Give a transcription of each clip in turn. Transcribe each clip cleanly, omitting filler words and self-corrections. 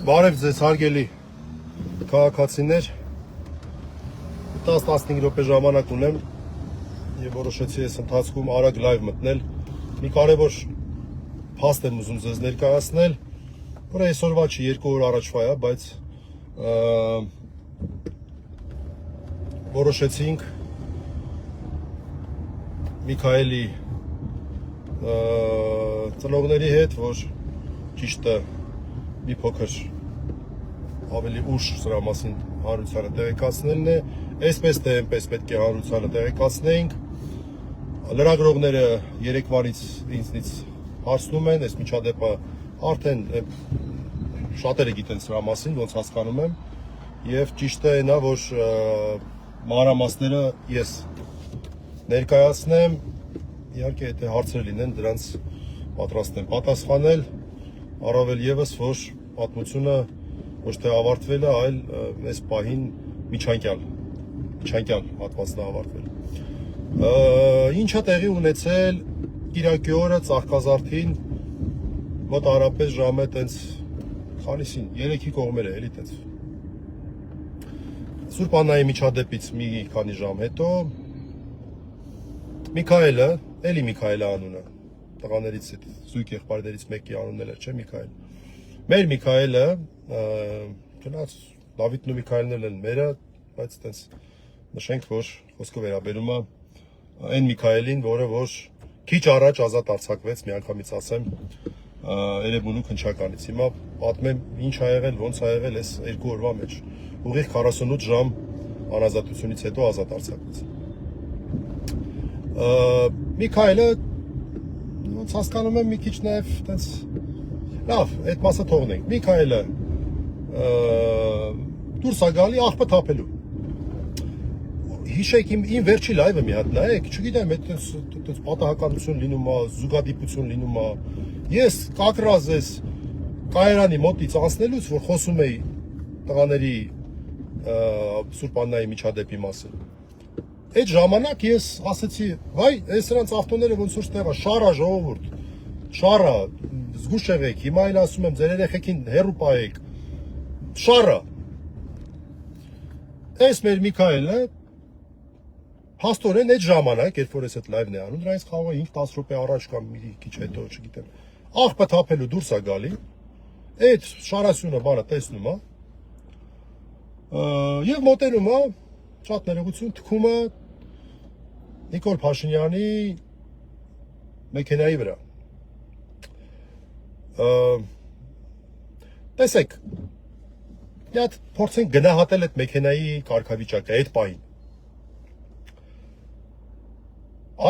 Բարև ձեզ հարգելի քաղաքացիներ, 10-15 րոպե ժամանակ ունեմ եւ որոշեցի այս ընթացքում արագ լայվ մտնել։ Մի կարևոր փաստ եմ ուզում ձեզ ներկայացնել, որը այսօրվա չի, 2 օր առաջվա է, բայց որոշեցինք Միքայելի ծնողների հետ, որ ճիշտը մի փոքր ավելի ուշ սրա մասին հանրությանը տեղեկացնելն է, այսպես թե այնպես պետք է հանրությանը տեղեկացնեինք։ Լրագրողները երեկվանից ինձնից հարցնում են, այս միջադեպը արդեն շատերը գիտեն սրա մասին, ոնց հասկանում եմ, եւ ճիշտը այն է, որ մանրամասները ես ներկայացնեմ, իհարկե եթե հարցեր լինեն, դրանց պատրաստ եմ պատասխանել, առավել եւս, որ պատմությունը ոչ թե ավարտվել է, այլ այս պահին միջանկյալ հատվածն է ավարտվել։ Ինչա տեղի ունեցել Կիրակի օրը Ծաղկազարդին մոտ առապես ժամը տենց քանիսին 3-ի կողմերը էլի տենց Սուրբ Աննայի միջադեպից մի քանի ժամ հետո Միքայելը, էլի Միքայելը անունը, տղաներից զույգ եղբայրներից մեկի անունն էլ չէ Միքայել։ Մեր Միքայելը, գնաց Դավիթն ու Միքայելն են մերը, բայց տենց նշենք, որ խոսքը վերաբերում է այն Միքայելին, որը որ քիչ առաջ ազատ արձակվեց, միանգամից ասեմ, Էրեբունու քնչականից։ Հիմա պատմեմ ինչ ա եղել, ոնց ա եղել այս 2 օրվա մեջ։ Ուղիղ 48 ժամ անազատությունից հետո ազատ արձակվեց։ Միքայելը ոնց հասկանում եմ մի քիչ նաև տենց լավ, այդ մասը թողնենք։ Միքայելը դուրս ա գալի աղբը թափելու։ Հիշեք իմ վերջի լայվը մի հատ նայեք, չգիտեմ, այդպես պատահականություն լինում է, զուգադիպություն լինում է։ Ես կակրած ես կայարանի մոտից անցնելուց, որ խոսում էի տղաների Սուրբ Աննայի միջադեպի մասին։ Այդ ժամանակ ես ասեցի, վայ, այս նրանց ավտոները ոնց որ ստեղա, շարա ժողովուրդ, շարա, զգուշ եղեք, հիմա էլ ասում եմ, ձեր երեխեքին հեռու պահեք, շարա։ Այս մեր Միքայելը փաստորեն այդ ժամանակ, երբ որ ես այդ լայվն է անում, դրանից կարող է 5-10 րոպե առաջ կամ մի քիչ հետո, չգիտեմ, աղբը թափելու դուրս է գալի, այդ շարասյունը բանը տեսնում է, եւ մոտենում է, շատ ներողություն, թքում է Նիկոլ Փաշինյանի մեքենայի վրա։ Տեսեք, մի հատ փորձենք գնահատել այդ մեքենայի կարգավիճակը այդ պահին։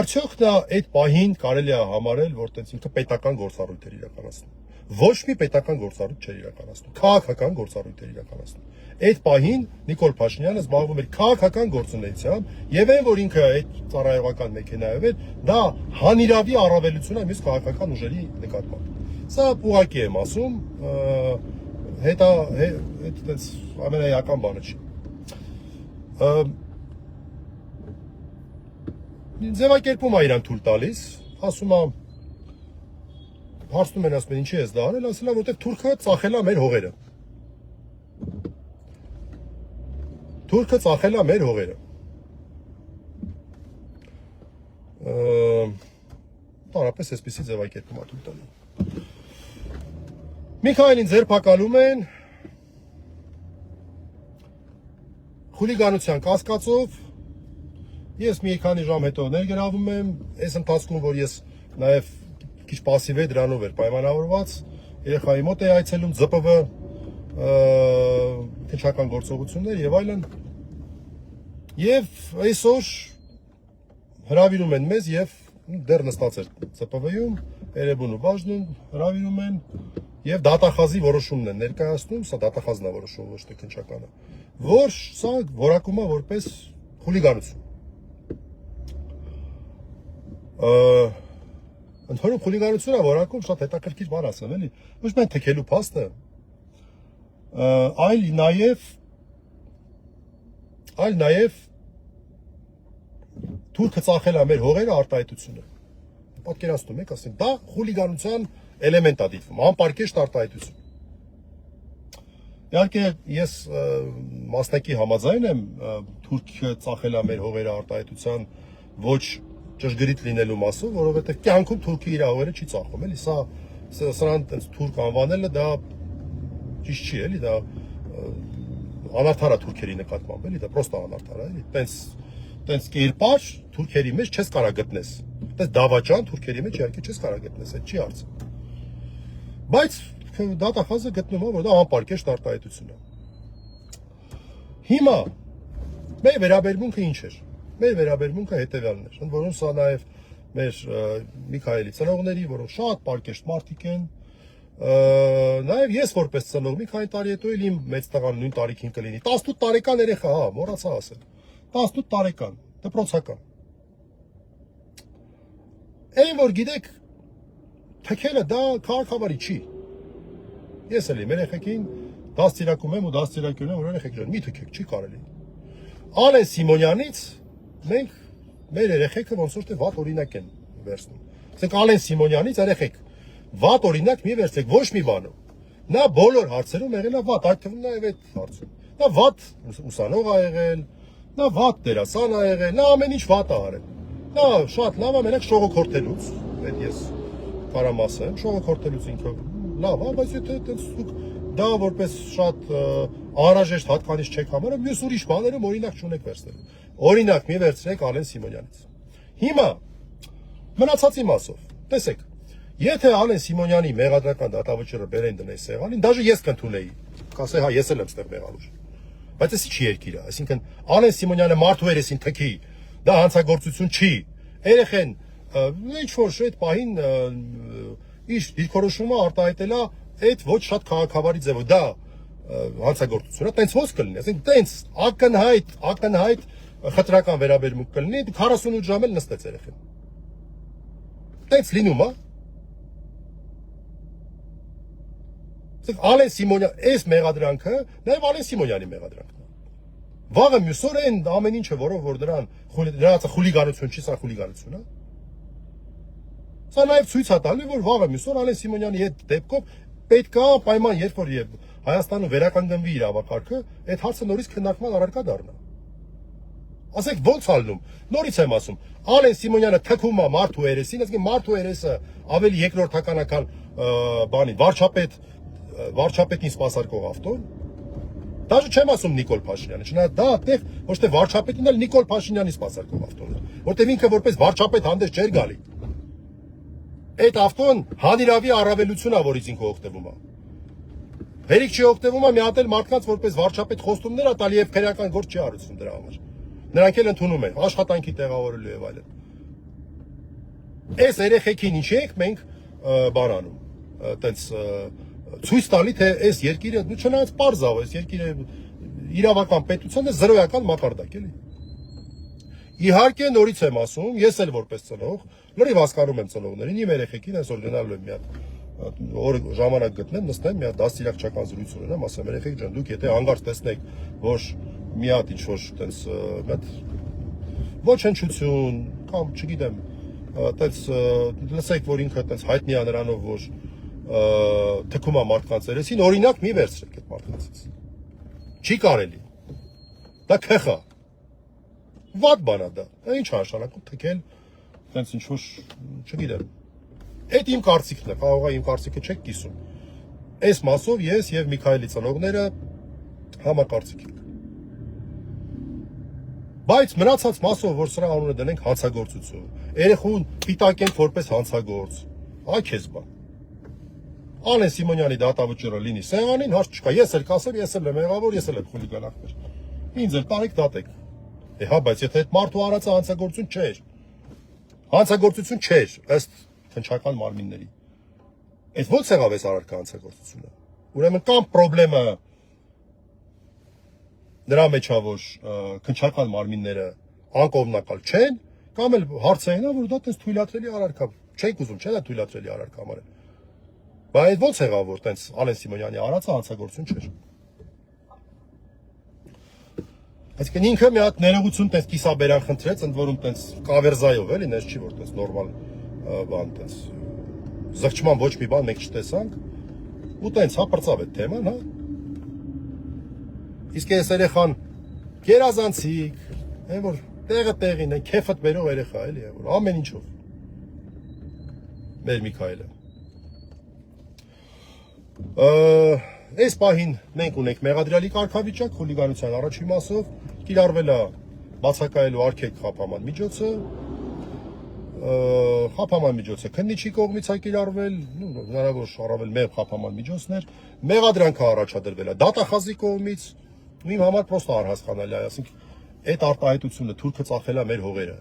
Արդյոք դա այդ պահին կարելի է համարել, որ տենց ինքը պետական գործառույթ էր իրականացնում։ Ոչ մի պետական գործառույթ չէր իրականացնում, քաղաքական գործառույթ էր իրականացնում։ Այդ պահին Նիկոլ Փաշինյանը զբաղվում էր քաղաքական գործունեությամբ, եւ այն, որ ինքը այդ ծառայողական մեքենայով էր, դա հանիրավի առավելություն է մյուս քաղաքական ուժերի նկատմամբ։ Սա ուղղակի եմ ասում, հետա այդպես ամենաեական բանը չի։ Ձևակերպում է իրան թույլ տալիս, ասում է, հարցնում են, ասում են, ինչի ես դա արել, ասել է, որտեղ թուրքը ծախել է մեր հողերը։ Թուրքը ծախել է մեր հողերը։ Տարապես այսպեսի ձևակերպում է թույլ տալի։ Միքայելին ձերբակալում են խուլիգանության կասկածով։ Ես մի քանի ժամ հետո ներգրավում եմ, այս ընթացքում, որ ես նաև քիչ պասիվ է դրանով էր պայմանավորված, երեխայի մոտ է այցելում ԶՊՎ քնչական գործողություններ եւ այլն։ Եվ այսօր հրավիրում են մեզ եւ դեռ նստած էր ԶՊՎ-ում, Էրեբունու բաժնում հրավիրում են եւ դատախազի որոշումն են ներկայացնում, սա դատախազն է որոշում, ոչ թե քնչականը, որ սա որակում է որպես խուլիգանություն։ Ընդհանուր խուլիգանությունը որակում շատ հետաքրքիր բան ասեմ, էլի, ոչ միայն թքելու փաստը, այլ նաև թուրքը ծախել է մեր հողերը արտահայտությունը։ Պատկերացնում եք, ասենք, դա խուլիգանության էլեմենտ է դիտվում, անպարկեշտ արտահայտություն։ Իհարկե ես մասնակի համաձայն եմ Թուրքիա ծախել է մեր հողերը արտահայտության ոչ ճշգրիտ լինելու մասով, որովհետև կյանքում Թուրքիա իր հողերը չի ծախում, էլի, սրան տենց թուրք անվանելը դա ճիշտ չի, էլի, դա անարդար է թուրքերի նկատմամբ, էլի, դա պրոստը անարդար է, էլի, տենց կերպար թուրքերի մեջ չես կարա գտնես, տենց դավաճան թուրքերի մեջ իհարկե չես կարա գտնես, այդ չի հարցը, բայց դատախազը գտնում է, որ դա անպարկեշտ արտահայտություն է։ Հիմա մեր վերաբերմունքը ինչ էր։ Մեր վերաբերմունքը հետևյալն էր, ընդ որում սա նաև մեր Միքայելի ծնողների, որոնք շատ պարկեշտ մարդիկ են, նաև ես որպես ծնող մի քանի տարի հետո էլ իմ մեծ տղան նույն տարիքին կլինի, 18 տարեկան երեխա, հա, մոռացա ասել, 18 տարեկան, դպրոցական։ Այն որ գիտեք, թքելը դա քաղաքավարի չի։ Ես էլ իմ երեխեքին դաստիարակում եմ ու դաստիարակում եմ, որ երեխեք ջան, մի թքեք, չի կարելի։ Ալեն Սիմոնյանից մենք մեր երեխեքը ոնց որ թե վատ օրինակ են վերցնում։ Ասենք Ալեն Սիմոնյանից երեխեք վատ օրինակ մի վերցեք ոչ մի բանով։ Նա բոլոր հարցերում եղել է վատ, այդ թվում նաև այդ հարցում։ Նա վատ ուսանող ա եղել, նա վատ դերասան ա եղել, նա ամեն ինչ վատ ա արել։ Նա շատ լավ է մենակ շողոքորթելուց, այդ ես կարամ ասեմ, շողոքորթելուց ինքը լավ է, բայց եթե դուք դա որպես շատ անհրաժեշտ հատկանիշ չեք համարում, մյուս ուրիշ բաներում օրինակ չունեք վերցնելու։ Օրինակ մի վերցրեք Ալեն Սիմոնյանից։ Հիմա մնացածի մասով, տեսեք, եթե Ալեն Սիմոնյանի մեղադրական դատավճիռը բերեն դնեն սեղանին, դաժե ես կընդունեի, կասեի, հա, ես էլ եմ ստեղ մեղավոր։ Բայց էսի չի երկիր է, այսինքն Ալեն Սիմոնյանը մարդու երեսին թքի, դա հանցագործություն չի։ Երեխեն ինչ որ այդ պահին իր դիրքորոշումը արտահայտել է այդ ոչ շատ քաղաքավարի ձևով, դա հանցագործություն է, տենց ոնց կլինի, այսինքն տենց ակնհայտ խտրական վերաբերմունք կլինի, 48 ժամ էլ նստեց երեխեն։ Տենց լինում է։ Ալեն Սիմոնյան, այս մեղադրանքը նաև Ալեն Սիմոնյանի մեղադրանքն է։ Վաղը մյուս օր այն ամեն ինչը, որով որ նրանց խուլիգանություն չի, սա խուլիգանություն է։ Սա նաև ցույց է տալի, որ վաղը մյուս օր Ալեն Սիմոնյանի հետ դեպքով պետք է պայման, երբ որ Հայաստանում վերականգնվի իրավապաշտպանքը, այդ հարցը նորից քննարկման առարկա դառնա։ Ասեք ո՞նց ալնում։ Նորից եմ ասում, Ալեն Սիմոնյանը թքում է մարդու երեսին, այսինքն մարդու երեսը ավելի երկրորդականական բանի, վարչապետին սպասարկող ավտոն։ Դաժե չեմ ասում Նիկոլ Փաշինյանը, չնայած դա այդտեղ ոչ թե վարչապետին, այլ Նիկոլ Փաշինյանի սպասարկող ավտոն է, որտեղ ինքը որպես վարչապետ հանդես չէր գալի։ Այդ ավտոն հանիրավի առավելություն է, որից ինքը օգտվում է։ Հերիք չի օգտվում է մի հատ էլ մարդկանց որպես վարչապետ խոստումներ է տալի եւ քրեական գործ չի արություն դրա համար։ Նրանք էլ ընդունում են աշխատանքի տեղավորելու եւ այլն։ Այս երեխեքին ինչի ենք մենք բանանում, այտենց ցույց տալի թե այս երկիրը դու չնայած པարզ է, այս երկիրը իրավական պետության է զրոյական մակարդակ էլի։ Իհարկե նորից եմ ասում, ես էլ որպես ծնող, լրիվ հասկանում եմ ծնողներին, իմ երեխեքին այսօր գնալու եմ մի հատ օր ժամանակ գտնեմ, նստեմ, մի հատ դաստիարակչական զրույց ունենամ, ասեմ երեխեք ջան, դուք եթե հանգարց տեսնեք, որ մի հատ ինչ որ տենց մտ ոչնչություն կամ չգիտեմ, տենց լսեք, որ ինքը տենց հայտնի է նրանով, որ թքում է մարդկանց երեսին, օրինակ մի վերցրեք այդ մարդկանցից։ Չի կարելի։ Դա քեխ է։ Վատ բան է դա։ Ինչ նշանակում թքել, տենց ինչ որ, չգիտեմ։ Այդ իմ կարծիքն է, կարող է իմ կարծիքը չեք կիսում։ Այս մասով ես եւ Միքայելի ծնողները համակարծիք ենք։ Բայց մնացած մասով, որ սրա անունը դնենք հանցագործություն, երեխուն պիտակենք որպես հանցագործ, այ քեզ բան։ Ալեն Սիմոնյանի դատավճիռը լինի սեղանին, հարց չկա, ես էլ կասեմ, ես էլ եմ մեղավոր, ես էլ եմ խուլիգանախներ։ Ինձ էլ տարեք դատեք։ Հա, բայց եթե այդ մարդու արածը հանցագործություն չէր, հանցագործություն չէր, ըստ քննչական մարմինների։ Այդ ո՞նց եղավ այս առարկա հանցագործությունը։ Ուրեմն կամ խնդրեմը նրա մեջ է, որ քննչական մարմինները անկողմնակալ չեն, կամ էլ հարցը այն է, որ դա տես թույլատրելի առարկա, չենք ուզում, չէ՞ դա թույլատրելի առարկա համարել։ Բայց այդ ո՞նց եղավ, որ տենց Ալեն Սիմոնյանի արածը հանցագործություն չէր։ Այսինքն ինքը մի հատ ներողություն տես կիսաբերան խնդրեց, ընդ որում տես կավերզայով էլի, նես չի որ տես նորմալ բան տես զղջման ոչ մի բան մենք չտեսանք ու տենց հա պրծավ այդ թեման, հա։ Իսկ այս երեխան գերազանցիկ, այն որ տեղը տեղին է, քեֆդ բերող երեխա էլի, որ ամեն ինչով։ Մեր Միքայելը։ Այս պահին մենք ունենք մեղադրյալի կարգավիճակ խուլիգանության առաջին մասով, կիրառվել է բացակայելու արգելք խափաման միջոցը, խափաման միջոցը քննիչի կողմից է կիրառվել, հնարավոր առավել մեղ խափաման միջոցներ, մեղադրանքը առաջադրվել է դատախազի կողմից, իմ համար պրոստը առհասկանալի է, ասենք այդ արտահայտությունը թուրքը ծախել է մեր հողերը։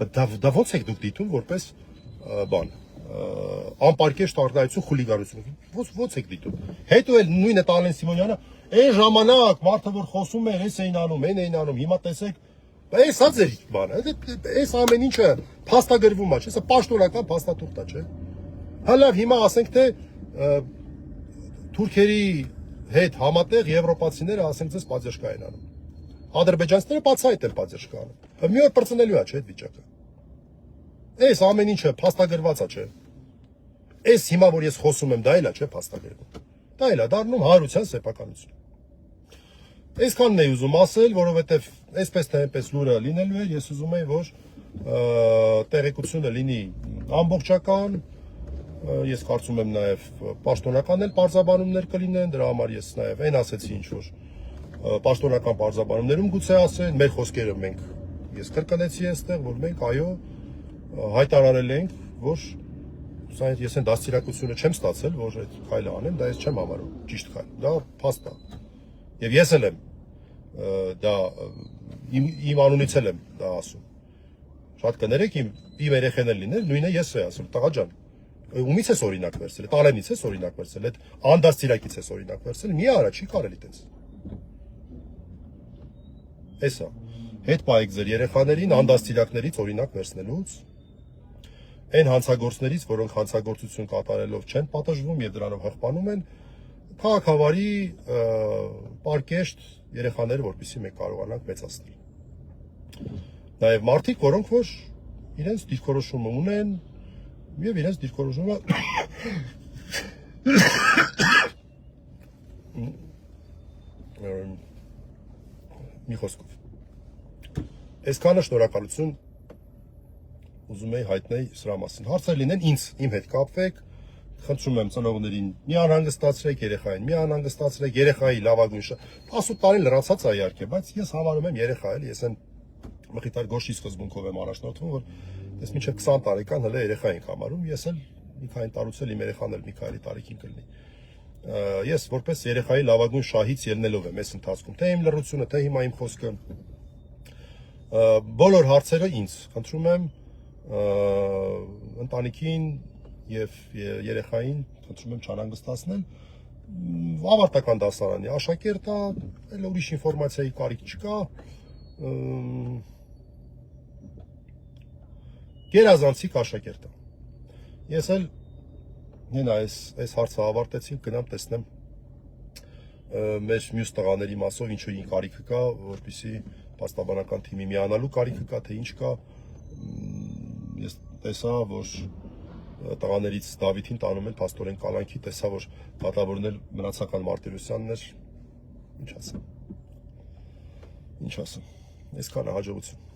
Դա ո՞նց եք դուք դիտում որպես բան, անպարկեշտ արտահայտություն խուլիգանություն, ո՞նց եք դիտում։ Հետո էլ նույնը Տալեն Սիմոնյանը, այն ժամանակ մարդը որ խոսում էր, էս էին անում, այն էին անում, հիմա տեսեք, այս հա ձեր բանը, այս ամեն ինչը փաստագրվում է, չէ՞, սա պաշտոնական փաստաթուղթ է, չէ՞։ Հա լավ, հիմա ասենք թե թուրքերի հետ համատեղ եվրոպացիները ասենք ձեզ պատժկա են անում։ Ադրբեջանցիները բացահայտ են պատժկա անում։ Մի օր բրցնելու է, չէ՞, այդ վիճակը։ Այս ամեն ինչը փաստագրված է, չէ՞։ Այս հիմա որ ես խոսում եմ, դա էլ է, չէ՞, փաստագրվում։ Դա էլ է դառնում հանրության սեփականություն։ Այսքանն էի ուզում ասել, որովհետև այսպես թե այնպես լուրը լինելու է, ես ուզում եի, որ տեղեկությունը լինի ամբողջական, ես կարծում եմ նաև պաշտոնական էլ պարզաբանումներ կլինեն, դրա համար ես նաև այն ասեցի, ինչ որ պաշտոնական պարզաբանումներում գուցե ասեն, մեր խոսքերը մենք ես կրկնեցի այստեղ, որ մենք այո հայտարարել ենք, որ ես այն դաստիարակությունը չեմ ստացել, որ այդ քայլը անեմ, դա ես չեմ համարում ճիշտ քայլ, դա փաստ է։ Եվ ես էլ եմ դա իմ անունից էլ եմ դա ասում։ Շատ կներեք իմ երեխեն էլ լինել, նույնը ես էի ասում, տղա ջան, ումից ես օրինակ վերցել, Տալենից ես օրինակ վերցել, այդ անդաստիարակից ես օրինակ վերցել, մի արա չի կարելի տենց։ Էսա։ Հետ պայեք ձեր երեխաներին անդաստիարակներից օրինակ վերցնելուց, այն հանցագործներից, որոնք հանցագործություն կատարելով չեն պատժվում եւ դրանով հղպանում են, քաղաքավարի պարկեշտ երեխաները, որպեսզի մենք կարողանանք մեծացնել։ Նաև մարդիկ, որոնք որ իրենց դիրքորոշումը ունեն եւ իրենց դիրքորոշումը մի խոսքով։ Այսքանը շնորհակալություն ուզում եի հայտնել սրա մասին։ Հարցեր լինեն ինձ, իմ հետ կապվեք, խնդրում եմ ծնողներին մի անհանգստացրեք երեխային, մի անհանգստացրեք երեխայի լավագույն 18 տարի լրացած է իհարկե, բայց ես համարում եմ երեխա էլի, ես այն մխիթար գոշի սկզբունքով եմ առաջնորդվում, որ ես մինչև 20 տարեկան հələ երեխա ենք համարում, ես էլ մի քանի տարուց էլ իմ երեխան էլ մի քանի տարիքին կլինի։ Ես որպես երեխայի լավագույն շահից ելնելով եմ այս ընթացքում, թե իմ լռությունը, թե հիմա իմ խոսքը, բոլոր հարցերը ինձ, խնդրում եմ ընտանիքին եւ երեխային խնդրում եմ չանհանգստացնել, ավարտական դասարանի աշակերտ է, այլ ուրիշ ինֆորմացիայի կարիք չկա, գերազանցիկ աշակերտ է։ Ես էլ հենա այս հարցը ավարտեցինք, գնամ տեսնեմ մեր մյուս տղաների մասով ինչու ինչ կարիքը կա, որպեսզի պաստաբանական թիմի միանալու կարիքը կա, թե ինչ կա։ Ես տեսա, որ տղաներից Դավիթին տանում են փաստորեն կալանքի, տեսա, որ դատավորն էլ մնացական Մարտիրոսյանն էր, ինչ ասեմ, այսքանը հաջողություն։